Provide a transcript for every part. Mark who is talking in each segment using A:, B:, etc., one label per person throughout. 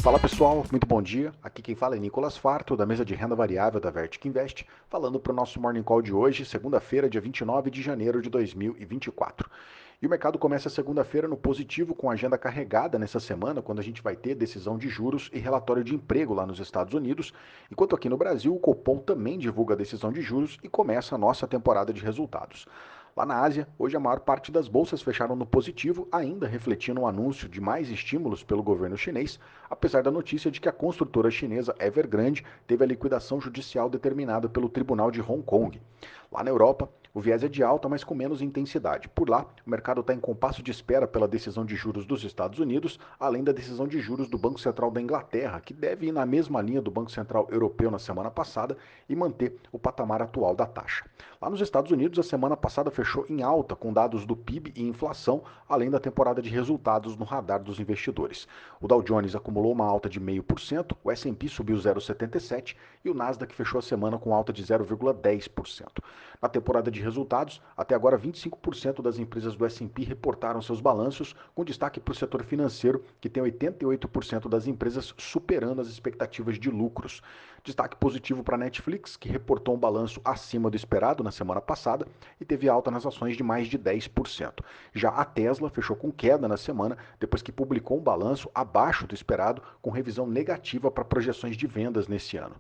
A: Fala pessoal, muito bom dia. Aqui quem fala é Nicolas Farto, da mesa de renda variável da Vertic Invest, falando para o nosso Morning Call de hoje, segunda-feira, dia 29 de janeiro de 2024. E o mercado começa segunda-feira no positivo, com a agenda carregada nessa semana, quando a gente vai ter decisão de juros e relatório de emprego lá nos Estados Unidos, enquanto aqui no Brasil o Copom também divulga a decisão de juros e começa a nossa temporada de resultados. Lá na Ásia, hoje a maior parte das bolsas fecharam no positivo, ainda refletindo o anúncio de mais estímulos pelo governo chinês, apesar da notícia de que a construtora chinesa Evergrande teve a liquidação judicial determinada pelo Tribunal de Hong Kong. Lá na Europa, o viés é de alta, mas com menos intensidade. Por lá, o mercado está em compasso de espera pela decisão de juros dos Estados Unidos, além da decisão de juros do Banco Central da Inglaterra, que deve ir na mesma linha do Banco Central Europeu na semana passada e manter o patamar atual da taxa. Lá nos Estados Unidos, a semana passada fechou em alta, com dados do PIB e inflação, além da temporada de resultados no radar dos investidores. O Dow Jones acumulou uma alta de 0,5%, o S&P subiu 0,77% e o Nasdaq fechou a semana com alta de 0,10%. Na temporada de resultados, até agora 25% das empresas do S&P reportaram seus balanços, com destaque para o setor financeiro, que tem 88% das empresas superando as expectativas de lucros. Destaque positivo para a Netflix, que reportou um balanço acima do esperado na semana passada e teve alta nas ações de mais de 10%. Já a Tesla fechou com queda na semana, depois que publicou um balanço abaixo do esperado, com revisão negativa para projeções de vendas nesse ano.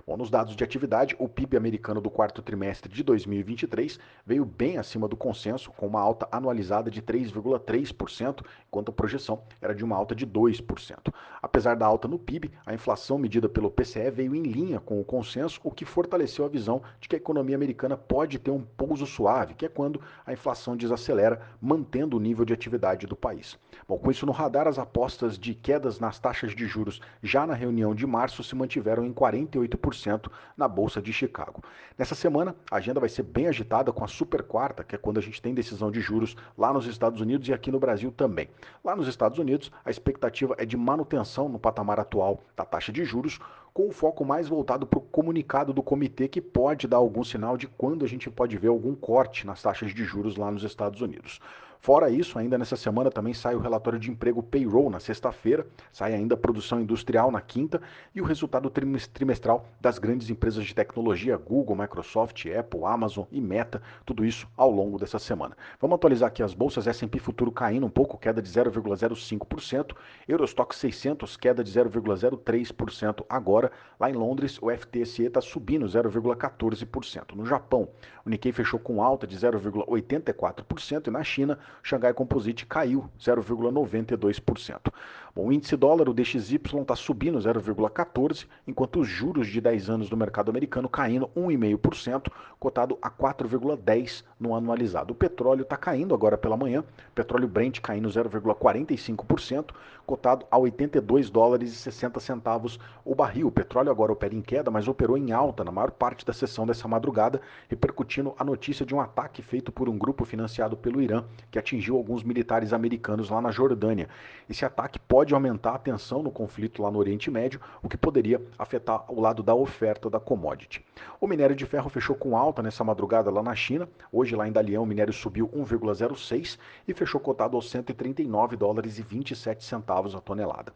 A: Bom, nos dados de atividade, o PIB americano do quarto trimestre de 2023 veio bem acima do consenso, com uma alta anualizada de 3,3%, enquanto a projeção era de uma alta de 2%. Apesar da alta no PIB, a inflação medida pelo PCE veio em linha com o consenso, o que fortaleceu a visão de que a economia americana pode ter um pouso suave, que é quando a inflação desacelera, mantendo o nível de atividade do país. Bom, com isso no radar, as apostas de quedas nas taxas de juros já na reunião de março se mantiveram em 48% na Bolsa de Chicago. Nessa semana, a agenda vai ser bem agitada com a super quarta, que é quando a gente tem decisão de juros lá nos Estados Unidos e aqui no Brasil também. Lá nos Estados Unidos, a expectativa é de manutenção no patamar atual da taxa de juros, com o foco mais voltado para o comunicado do comitê, que pode dar algum sinal de quando a gente pode ver algum corte nas taxas de juros lá nos Estados Unidos. Fora isso, ainda nessa semana também sai o relatório de emprego payroll na sexta-feira, sai ainda a produção industrial na quinta e o resultado trimestral das grandes empresas de tecnologia, Google, Microsoft, Apple, Amazon e Meta, tudo isso ao longo dessa semana. Vamos atualizar aqui as bolsas, S&P Futuro caindo um pouco, queda de 0,05%, Eurostock 600, queda de 0,03% agora, lá em Londres o FTSE está subindo 0,14%. No Japão, o Nikkei fechou com alta de 0,84% e na China, o Xangai Composite caiu 0,92%. Bom, o índice dólar, o DXY, está subindo 0,14%, enquanto os juros de 10 anos do mercado americano caindo 1,5%, cotado a 4,10% no anualizado. O petróleo está caindo agora pela manhã, petróleo Brent caindo 0,45%, cotado a 82 dólares e 60 centavos o barril. O petróleo agora opera em queda, mas operou em alta na maior parte da sessão dessa madrugada, repercutindo a notícia de um ataque feito por um grupo financiado pelo Irã, que atingiu alguns militares americanos lá na Jordânia. Esse ataque pode aumentar a tensão no conflito lá no Oriente Médio, o que poderia afetar o lado da oferta da commodity. O minério de ferro fechou com alta nessa madrugada lá na China. Hoje lá em Dalian o minério subiu 1,06 e fechou cotado aos 139 dólares e 27 centavos a tonelada.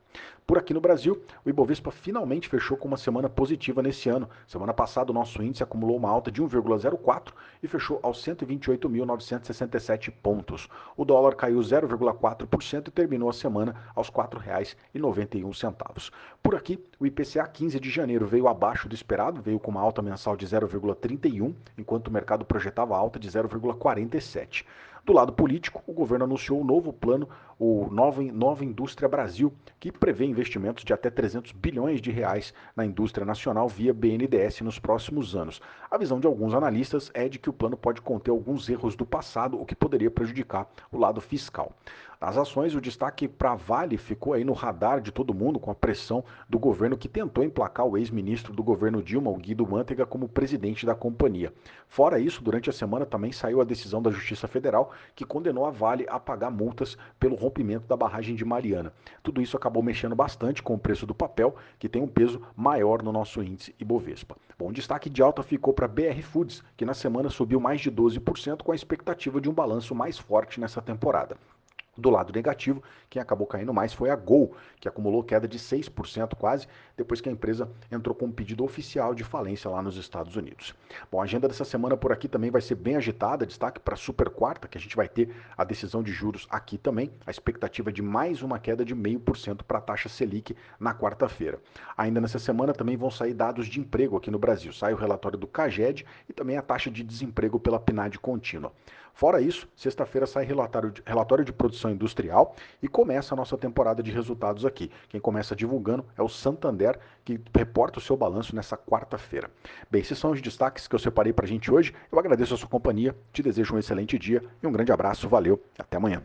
A: Por aqui no Brasil, o Ibovespa finalmente fechou com uma semana positiva nesse ano. Semana passada o nosso índice acumulou uma alta de 1,04 e fechou aos 128.967 pontos. O dólar caiu 0,4% e terminou a semana aos R$ 4,91. Por aqui, o IPCA 15 de janeiro veio abaixo do esperado, veio com uma alta mensal de 0,31, enquanto o mercado projetava alta de 0,47. Do lado político, o governo anunciou o novo plano, o Nova Indústria Brasil, que prevê investimentos de até 300 bilhões de reais na indústria nacional via BNDES nos próximos anos. A visão de alguns analistas é de que o plano pode conter alguns erros do passado, o que poderia prejudicar o lado fiscal. Nas ações, o destaque para a Vale ficou aí no radar de todo mundo com a pressão do governo que tentou emplacar o ex-ministro do governo Dilma, o Guido Mantega, como presidente da companhia. Fora isso, durante a semana também saiu a decisão da Justiça Federal que condenou a Vale a pagar multas pelo rompimento da barragem de Mariana. Tudo isso acabou mexendo bastante com o preço do papel, que tem um peso maior no nosso índice Ibovespa. Bom, destaque de alta ficou para a BR Foods, que na semana subiu mais de 12% com a expectativa de um balanço mais forte nessa temporada. Do lado negativo, quem acabou caindo mais foi a Gol, que acumulou queda de 6% quase, depois que a empresa entrou com um pedido oficial de falência lá nos Estados Unidos. Bom, a agenda dessa semana por aqui também vai ser bem agitada, destaque para a super quarta, que a gente vai ter a decisão de juros aqui também, a expectativa é de mais uma queda de 0,5% para a taxa Selic na quarta-feira. Ainda nessa semana também vão sair dados de emprego aqui no Brasil, sai o relatório do CAGED e também a taxa de desemprego pela PNAD contínua. Fora isso, sexta-feira sai relatório de produção industrial e começa a nossa temporada de resultados aqui. Quem começa divulgando é o Santander, que reporta o seu balanço nessa quarta-feira. Bem, esses são os destaques que eu separei para a gente hoje. Eu agradeço a sua companhia, te desejo um excelente dia e um grande abraço, valeu, até amanhã.